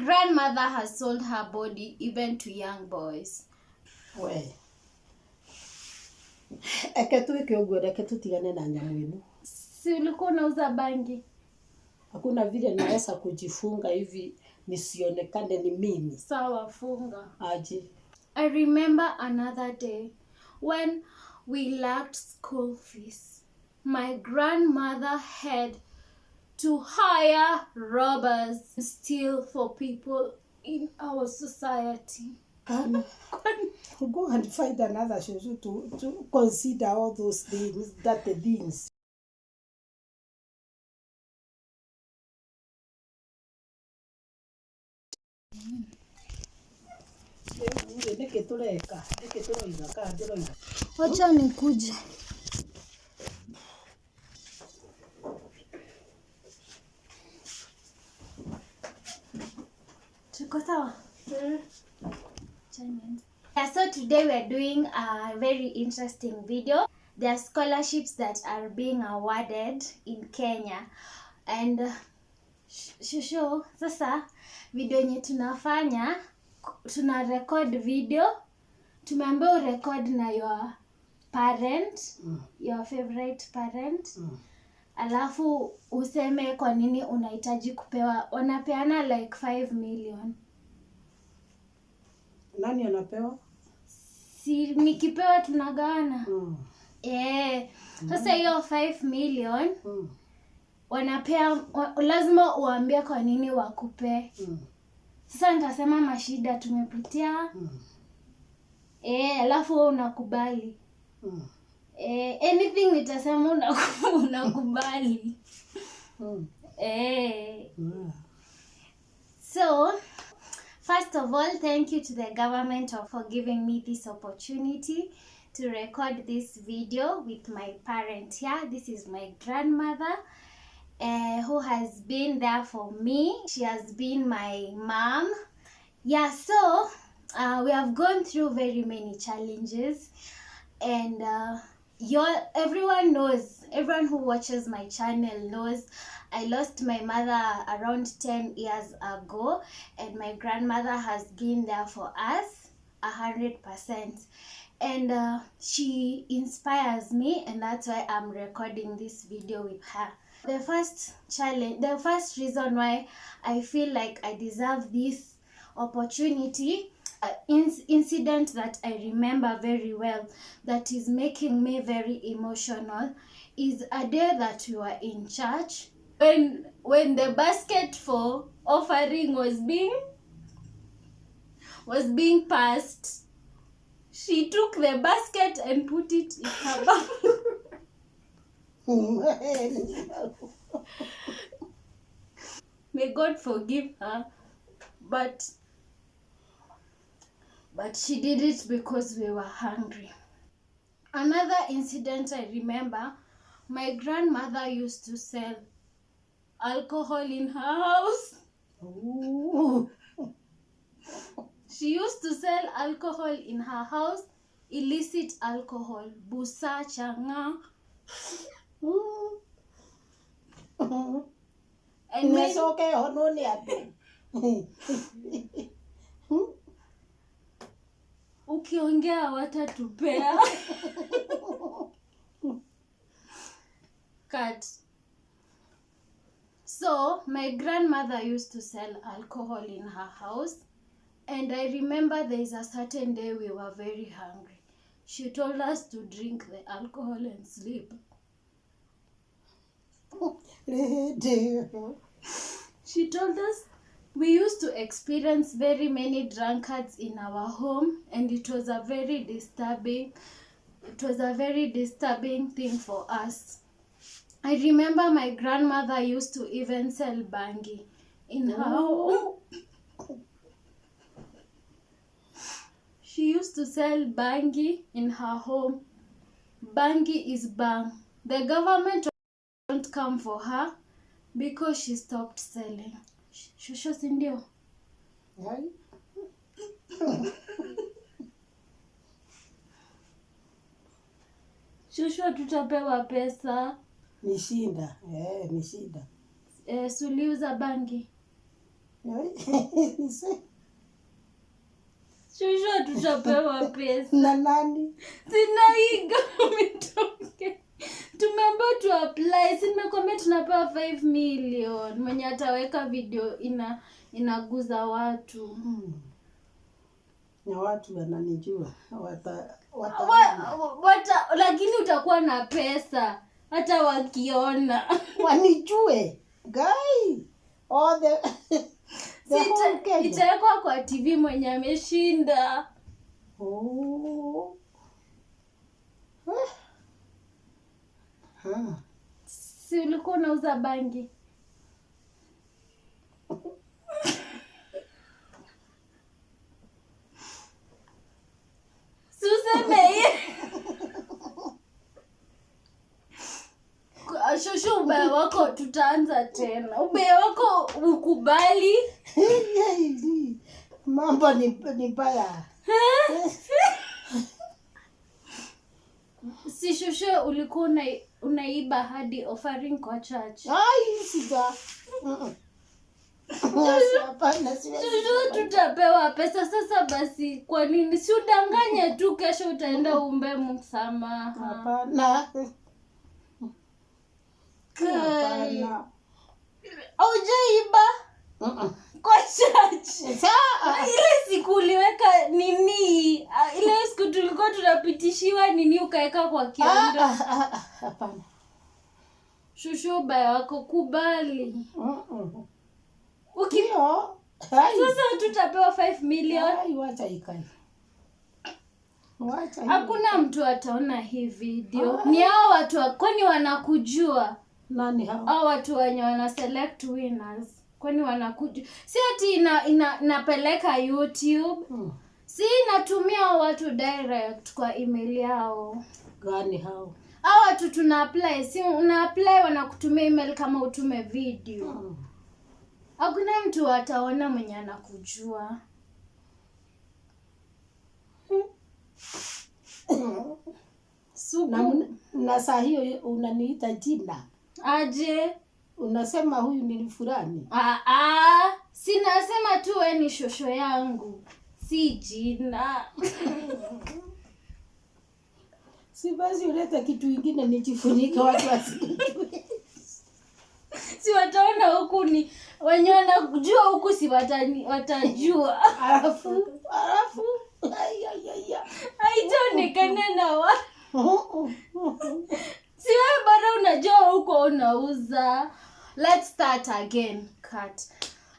grandmother has sold her body even to young boys. We. Eke tuweke uguo, eke tutigane na nyamu ino. Si ulikuwa unauza bangi? Hakuna vile naweza kujifunga hivi nisionekane ni mimi. Sawa, funga. Aje. I remember another day when we lacked school fees. My grandmother had to hire robbers to steal for people in our society. Go and find another shosho to consider all those things, that the things. Wacha nikuje. Tuko sawa? Yeah, so today we are doing a very interesting video. There are scholarships that are being awarded in Kenya. And shusho, sasa video yenye tunafanya, tuna record video. Tumeambiwa urecord na your parent, your favorite parent. Alafu useme kwa nini unahitaji kupewa. Wanapeana like 5 million. Nani anapewa? Si nikipewa tunagawana. Sasa hiyo 5 million wanapea, lazima uambie kwa nini wakupe. Sasa nitasema mashida tumepitia. Alafu wewe unakubali. Anything nitasema unakubali. So, first of all, thank you to the government for giving me this opportunity to record this video with my parent here. This is my grandmother who has been there for me. She has been my mom. Yeah, so we have gone through very many challenges, and everyone knows, everyone who watches my channel knows I lost my mother around 10 years ago, and my grandmother has been there for us 100%. And she inspires me, and that's why I'm recording this video with her. The first reason why I feel like I deserve this opportunity, incident that I remember very well that is making me very emotional, is a day that we were in church when the basket for offering was being passed. She took the basket and put it in her bag. May God forgive her, but she did it because we were hungry. Another incident I remember, my grandmother used to sell alcohol in her house. She used to sell alcohol in her house, illicit alcohol, busa, changa. And it's okay, ukiongea watatupea. Cut. So my grandmother used to sell alcohol in her house, and I remember there is a certain day we were very hungry. She told us to drink the alcohol and sleep. She told us we used to experience very many drunkards in our home, and it was a very disturbing thing for us. I remember my grandmother used to even sell bangi in her home. She used to sell bangi in her home. Bangi is bang. The government don't come for her because she stopped selling. Shosho sindio? Shosho tutapewa pesa. Ni shida. Ni shida. Suliuza bangi. Shushu tutapewa pesa. Na nani? Sina hii government okay. Tumeambiwa tu apply. Si nimekwambia tunapewa 5 million. Mwenye ataweka video inaguza watu. Na watu wananijua. Lakini utakuwa na pesa hata wakiona. Wanijue. Guy. All the whole Kenya. Itawekwa kwa TV mwenye ameshinda. Oh. Si ulikuwa unauza bangi? Suseme Shushu, ubaya wako tutaanza tena. Ubaya wako ukubali. Mambo ni baya. Si Shushu, ulikuwa unaiba hadi offering kwa church. Ai, sija. Shushu, tutapewa pesa sasa basi. Kwa nini si udanganye tu, kesho utaenda umbe msamaha? Hapana. Hapana. Haujaiba kwa church. Ile siku uliweka nini? Ile siku tulikuwa tunapitishiwa nini ukaweka kwa kianda? Hapana. Shushu, ubaya wako kubali. Ukio. Sasa tutapewa 5 million. Ai, wacha ikae. Hakuna mtu ataona hii video. Ni hao watu kwani wanakujua? Nani hao? Hao watu wenye wana select winners. Kwani wanakujua? Si ati inapeleka YouTube. Si inatumia watu direct kwa email yao. Gani hao? Hao watu tuna apply. Si una apply wanakutumia email kama utume video. Hakuna mtu ataona mwenye anakujua. Na saa hiyo unaniita jina. Aje? Unasema huyu ni fulani. Sinasema tu wewe ni shosho yangu. Si jina. Si basi uleta kitu kingine nijifunike watu wasijue. Si wataona huku ni wenye wanajua huku si watajua. Alafu Haitaonekana na si wewe bado unajua huko unauza. Let's start again. Cut.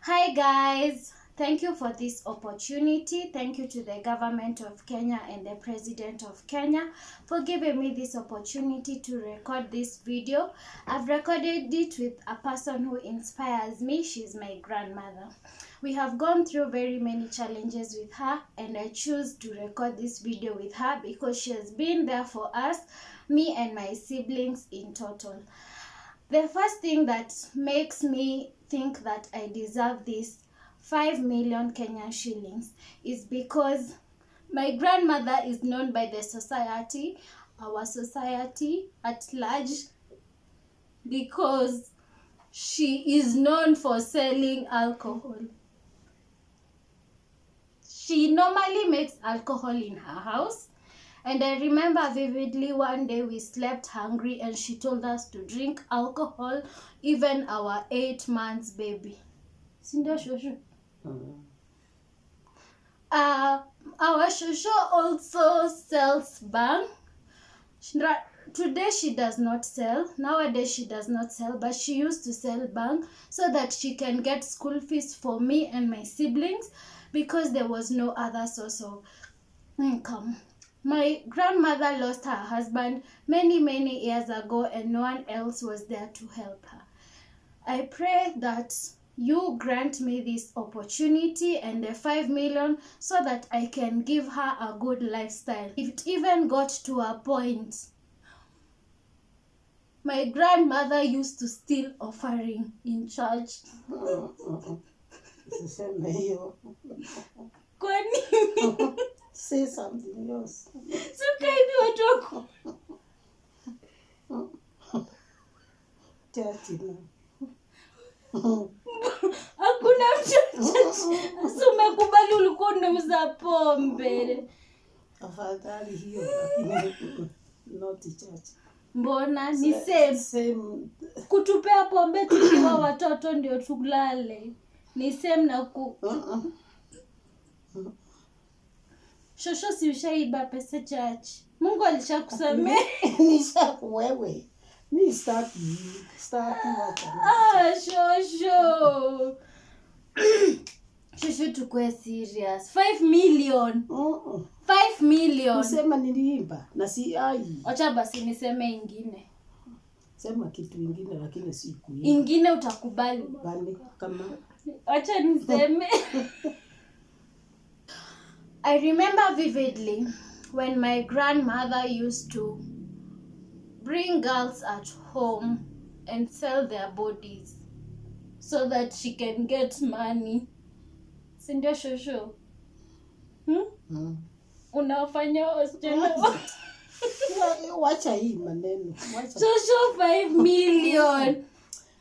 Hi guys. Thank you for this opportunity. Thank you to the government of Kenya and the president of Kenya for giving me this opportunity to record this video. I've recorded it with a person who inspires me. She's my grandmother. We have gone through very many challenges with her, and I choose to record this video with her because she has been there for us, me and my siblings in total. The first thing that makes me think that I deserve this 5 million Kenyan shillings is because my grandmother is known by the society, our society at large, because she is known for selling alcohol. She normally makes alcohol in her house. And I remember vividly one day we slept hungry and she told us to drink alcohol, even our 8 months baby. Sinda shosho. Our shosho also sells bang. Today she does not sell. Nowadays she does not sell, but she used to sell bang so that she can get school fees for me and my siblings because there was no other source of income. My grandmother lost her husband many years ago and no one else was there to help her. I pray that you grant me this opportunity and the 5 million so that I can give her a good lifestyle. If it even got to a point, my grandmother used to steal offering in church. Kwani? Say something else. Suka hivi watu wako. Church na. Hakuna Sasa umekubali ulikuwa unauza pombe. Afadhali hiyo lakini not church. Mbona ni same. Kutupea pombe tukiwa watoto ndio tulale. Ni same na Shosho si ushaiba pesa church. Mungu alishakusamehe. Wewe. Mimi sitaki wacha. Shosho. Shosho tukue serious. 5 million. 5 million. Usema niliimba na si ai. Acha basi niseme ingine. Sema kitu ingine lakini si kuimba. Ingine utakubali. Bali kama Acha niseme. I remember vividly when my grandmother used to bring girls at home and sell their bodies so that she can get money. Sindio shosho? Unafanya wasichana. Wacha hii maneno. Shosho 5 million.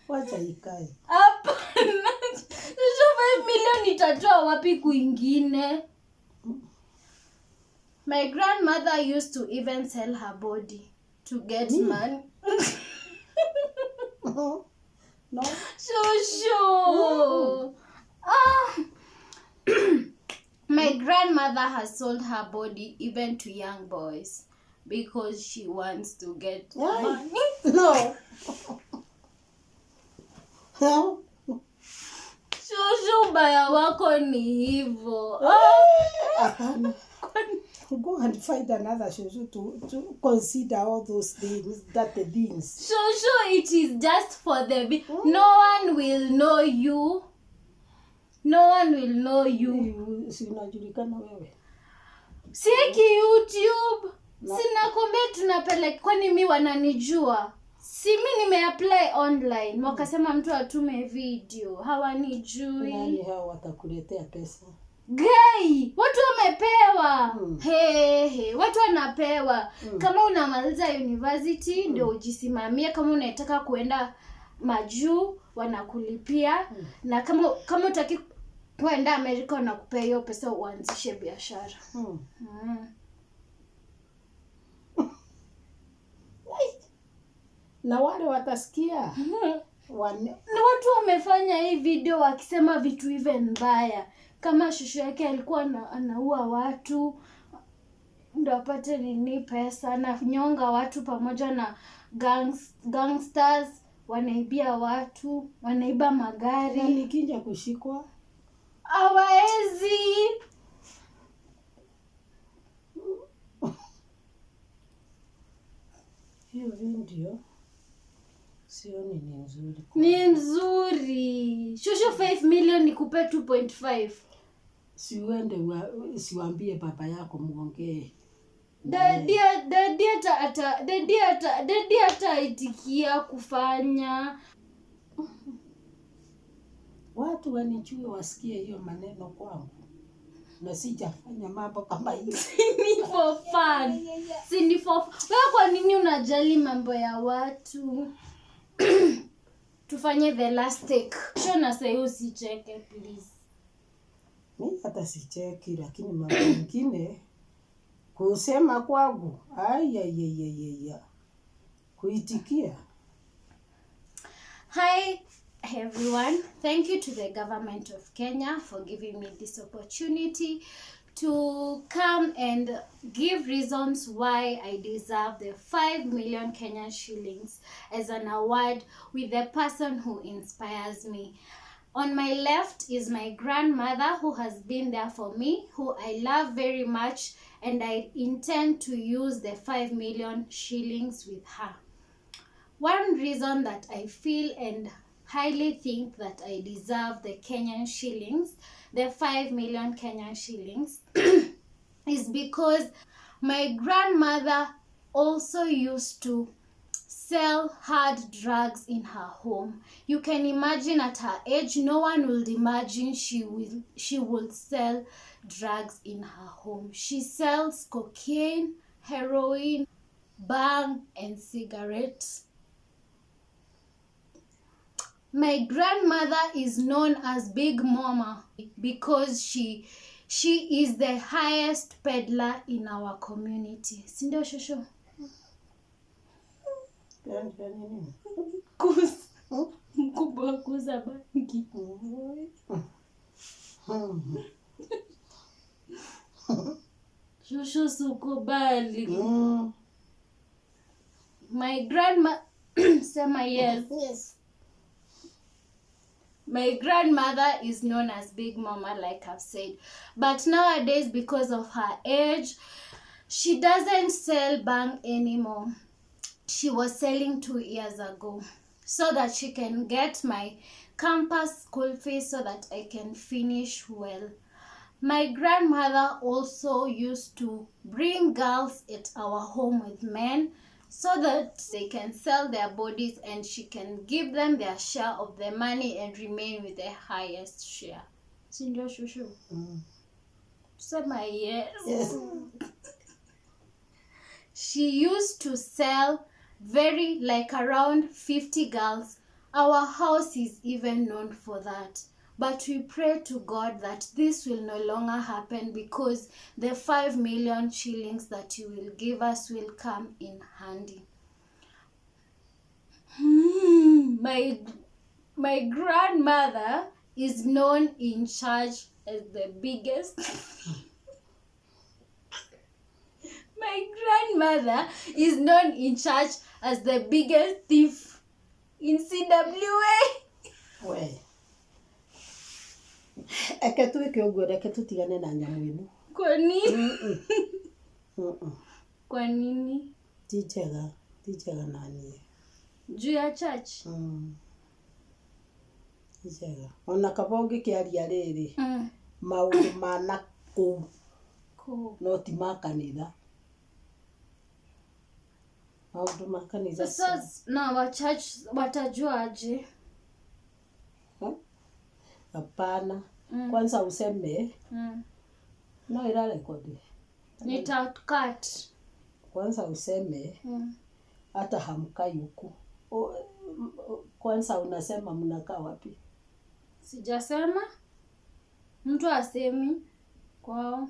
Wacha ikae. Hapana. Shosho 5 million itatoa wapi kuingine? My grandmother used to even sell her body to get money. No. Shosho. My grandmother has sold her body even to young boys because she wants to get money. No. Shosho, ubaya wako ni hivyo. Hapana. Go and find another shosho to consider all those things, the things. Shosho, it is just for the no one will know you. No one will know you. Si unajulikana wewe. Sieki YouTube. Sina kombe tunapeleka kwani mimi wananijua. Si mimi nimeapply online. Wakasema mtu atume video. Hawanijui. Nani hao watakuletea pesa? Gay, watu wamepewa. Watu wanapewa. Kama unamaliza university ndio ujisimamie, kama unataka kuenda majuu wanakulipia na kama utaki kwenda Amerika wanakupea hiyo pesa uanzishe biashara. Na wale watasikia. Na watu wamefanya hii video wakisema vitu even mbaya. Kama shosho yake alikuwa anaua watu ndio apate nini pesa, na nyonga watu pamoja na gangsters, wanaibia watu, wanaiba magari. Na nikija kushikwa hawaezi. Hiyo video sioni ni nzuri. Ni nzuri. Shosho 5 million nikupe 2.5. Siuende siwaambie baba yako muongee. Daddy ataitikia kufanya. Watu wanijue wasikie hiyo maneno kwangu. Na sijafanya mambo kama hiyo. Ni for fun. Wewe kwa nini unajali mambo ya watu? Tufanye the last take. Shona sasa usicheke please. Mimi hata sicheki lakini mambo mengine kusema kwangu kuitikia. Hi everyone, thank you to the government of Kenya for giving me this opportunity to come and give reasons why I deserve the 5 million Kenyan shillings as an award with the person who inspires me. On my left is my grandmother who has been there for me, who I love very much, and I intend to use the 5 million shillings with her. One reason that I feel and highly think that I deserve the Kenyan shillings, the 5 million Kenyan shillings, is because my grandmother also used to sell hard drugs in her home. You can imagine at her age, no one would imagine she will sell drugs in her home. She sells cocaine, heroin, bang, and cigarettes. My grandmother is known as Big Mama because she is the highest peddler in our community. Si ndio shosho? Kus. Mkubwa kuuza bangi. Shosho sukubali. My grandma sema yes. Yes. My grandmother is known as Big Mama, like I've said. But nowadays, because of her age, she doesn't sell bang anymore. She was selling 2 years ago so that she can get my campus school fees so that I can finish well. My grandmother also used to bring girls at our home with men so that they can sell their bodies and she can give them their share of the money and remain with the highest share. Sindio shushu? Sema yes. Yes. She used to sell around 50 girls. Our house is even known for that. But we pray to God that this will no longer happen because the 5 million shillings that you will give us will come in handy. My grandmother is known in church as the biggest. My grandmother is known in church as the biggest thief in CWA. We. Eke tuweke uguo, eke tutigane na nyamu ino. Kwa nini? Kwa nini? Tijega nani. Juu ya church? Tijega. Ona kabonge kiaria riri. Maundu mana kuu. No ti ma kanitha. Maundu ma kanitha. Sasa na wa church watajua aje? Hapana. Kwanza useme. No ila rekodi. Nitakat. Kwanza useme. Hata hamkai huku. Kwanza unasema mnakaa wapi? Sijasema. Mtu asemi kwao.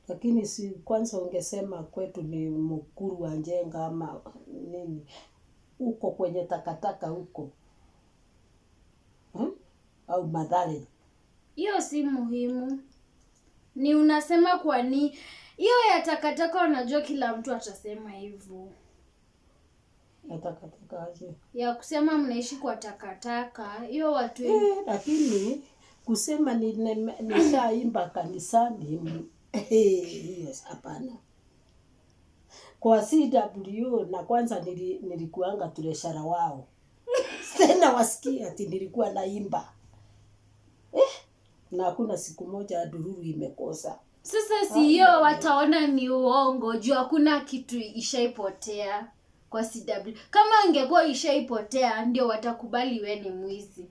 Lakini si kwanza ungesema kwetu ni Mukuru wa Njenga ama nini? Uko kwenye takataka huko. Au Mathare. Hiyo si muhimu. Ni unasema kwa ni hiyo ya takataka, unajua kila mtu atasema hivyo. Ya takataka aje? Ya kusema mnaishi kwa takataka, hiyo watu lakini kusema nishaimba kanisani hiyo hapana. Kwa CW na kwanza nilikuanga tuleshara wao. Tena wasikia ati nilikuwa naimba. Na hakuna siku moja dururu imekosa. Sasa si hiyo wataona ni uongo, juu hakuna kitu ishaipotea kwa CW. Kama ingekuwa ishaipotea ndio watakubali we ni mwizi.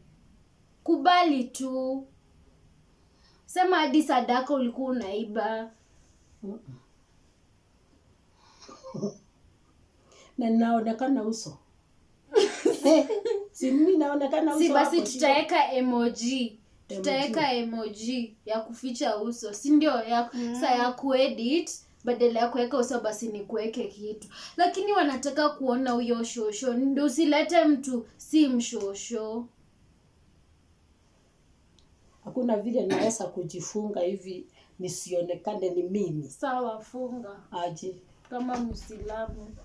Kubali tu. Sema hadi sadaka ulikuwa unaiba. Na naonekana uso. Si mimi naonekana uso. Si basi tutaweka emoji. Tutaweka emoji ya kuficha uso. Si ndio ya kuedit, badala ya kuweka uso basi ni kuweke kitu. Lakini wanataka kuona huyo shosho. Ndio usilete mtu si mshosho. Hakuna vile naweza kujifunga hivi nisionekane ni mimi. Sawa, funga. Aje. Kama Muislamu.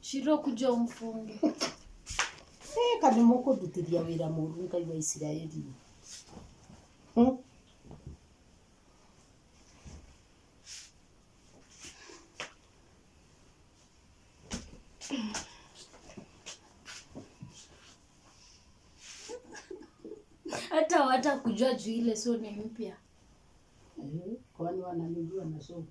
Shiro kuja umfunge. Kani muko dutiria wira Mungu Ngai wa Israeli. Hata watakujua juu ile so ni mpya. Kwani wananijua na so.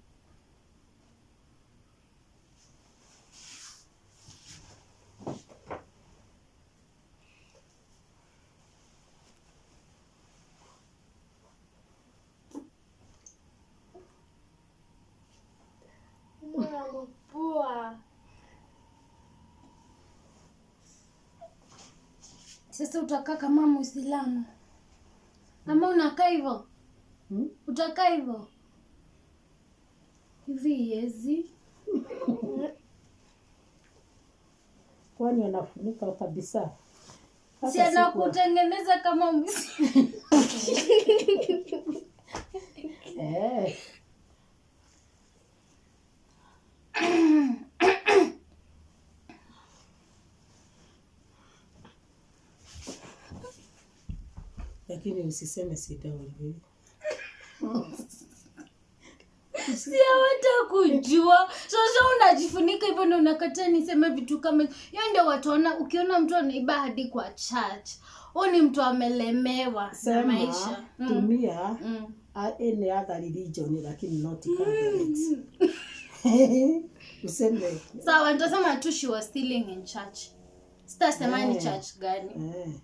Pua. Sasa utakaa kama Muislamu ama unakaa hivyo? Utakaa hivyo hivi yezi? Kwani anafunika kabisa? Si anakutengeneza kama Muislamu. Lakini usiseme sidauli. Si hawatakujua. Sasa unajifunika hivyo na unakataa niseme vitu kama hiyo. Ndio watu ukiona mtu anaiba hadi kwa church, huyo ni mtu amelemewa na maisha. Tumia any other religion lakini not Catholics. Useme. Sawa, nitasema tu she was stealing in church. Sitasema ni church gani.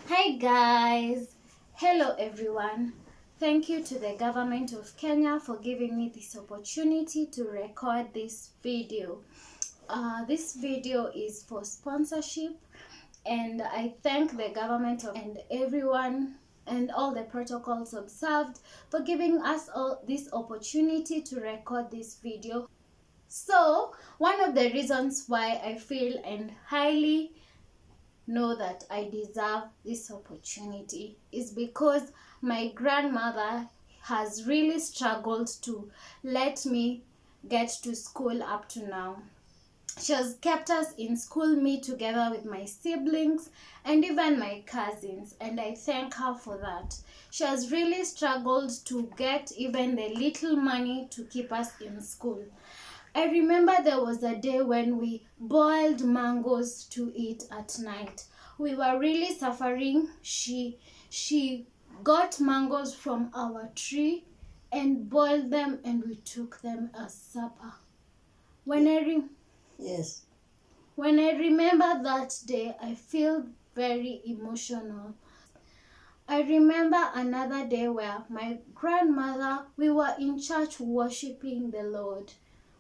Hi guys, hello everyone. Thank you to the government of Kenya for giving me this opportunity to record this video. This video is for sponsorship, and I thank the government and everyone and all the protocols observed for giving us all this opportunity to record this video. So one of the reasons why I feel and highly know that I deserve this opportunity is because my grandmother has really struggled to let me get to school up to now. She has kept us in school, me together with my siblings and even my cousins, and I thank her for that. She has really struggled to get even the little money to keep us in school. I remember there was a day when we boiled mangoes to eat at night. We were really suffering. She got mangoes from our tree and boiled them, and we took them as supper. When I remember that day, I feel very emotional. I remember another day where my grandmother, we were in church worshiping the Lord.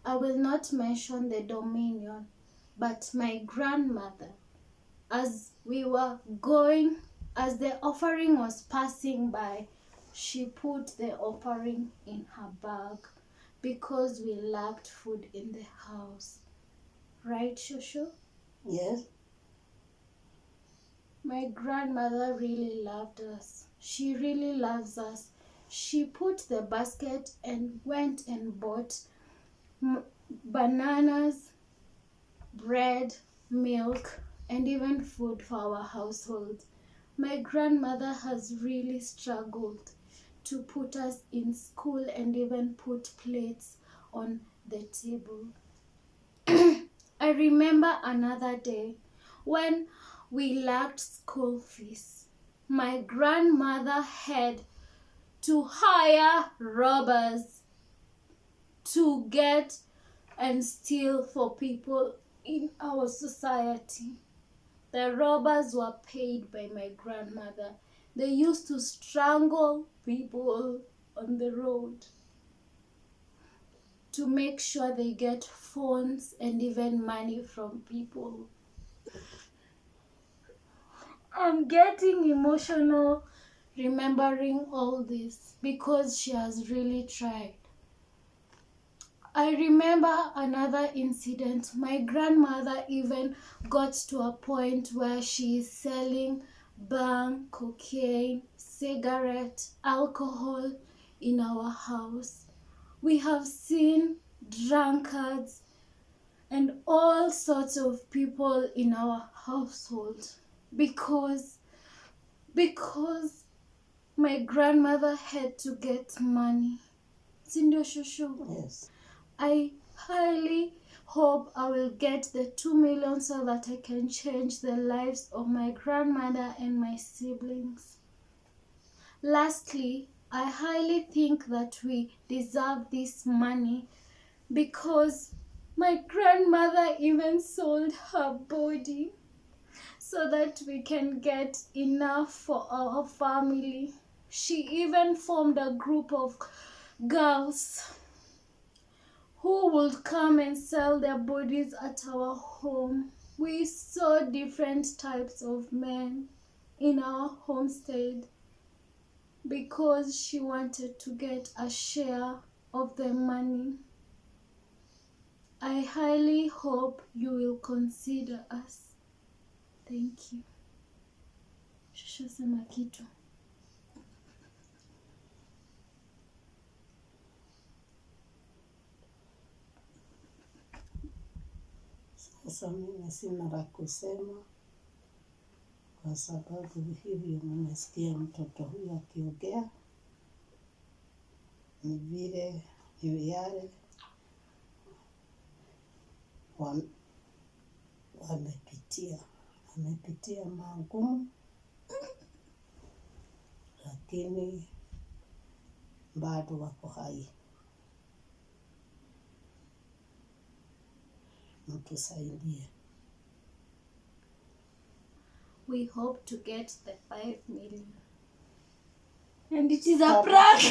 I will not mention the dominion, but my grandmother, as we were going, as the offering was passing by, she put the offering in her bag because we lacked food in the house. Right, Shushu? Yes. My grandmother really loved us. She really loves us. She put the basket and went and bought bananas, bread, milk, and even food for our household. My grandmother has really struggled to put us in school and even put plates on the table. I remember another day when we lacked school fees. My grandmother had to hire robbers to get and steal for people in our society. The robbers were paid by my grandmother. They used to strangle people on the road to make sure they get phones and even money from people. I'm getting emotional remembering all this because she has really tried. I remember another incident. My grandmother even got to a point where she is selling bang, cocaine, cigarette, alcohol in our house. We have seen drunkards and all sorts of people in our household because my grandmother had to get money. Sindio, Shushu? Yes. I highly hope I will get the 2 million so that I can change the lives of my grandmother and my siblings. Lastly, I highly think that we deserve this money because my grandmother even sold her body so that we can get enough for our family. She even formed a group of girls who would come and sell their bodies at our home. We saw different types of men in our homestead because she wanted to get a share of the money. I highly hope you will consider us. Thank you. Shusha sema kitu. Sasa mimi sina la kusema kwa sababu hivyo nimesikia mtoto huyu akiongea. Ni vile ni yale wamepitia magumu, lakini bado wako hai. Mtusaidie. We hope to get the 5 million. And it is a prank.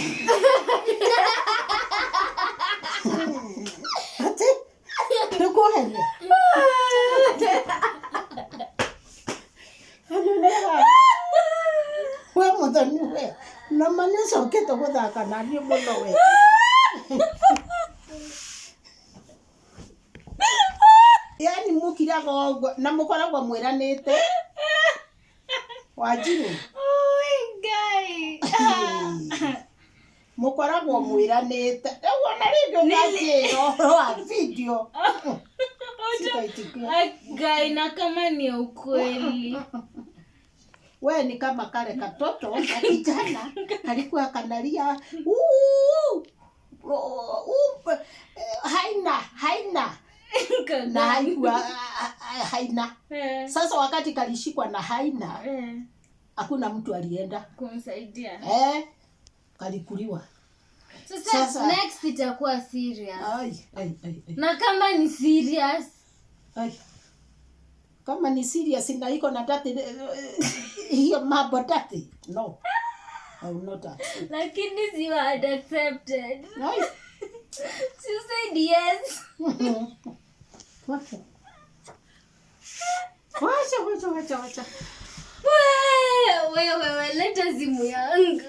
Go ahead. Wewe mudhani wewe. Na manesa uketo kuthaka na ndio muno wewe. Yani mukirago na mukoragwo mwiranite. Wajini. Oh guy. Mukoragwo mwiranite. Wona rĩngĩ ngajĩro wa video. Guy na kama ni ukweli. Wewe ni kama kale katoto na kijana alikuwa kanalia haina na haikuwa haina. Sasa wakati kalishikwa na haina hakuna mtu alienda kumsaidia. Kalikuliwa. Sasa next itakuwa serious. Ai. Na kama ni serious, kama ni serious na iko na date hiyo mambo date. No. I will not accept. Lakini you had accepted. You said yes. Wacha. Wewe leta simu yangu.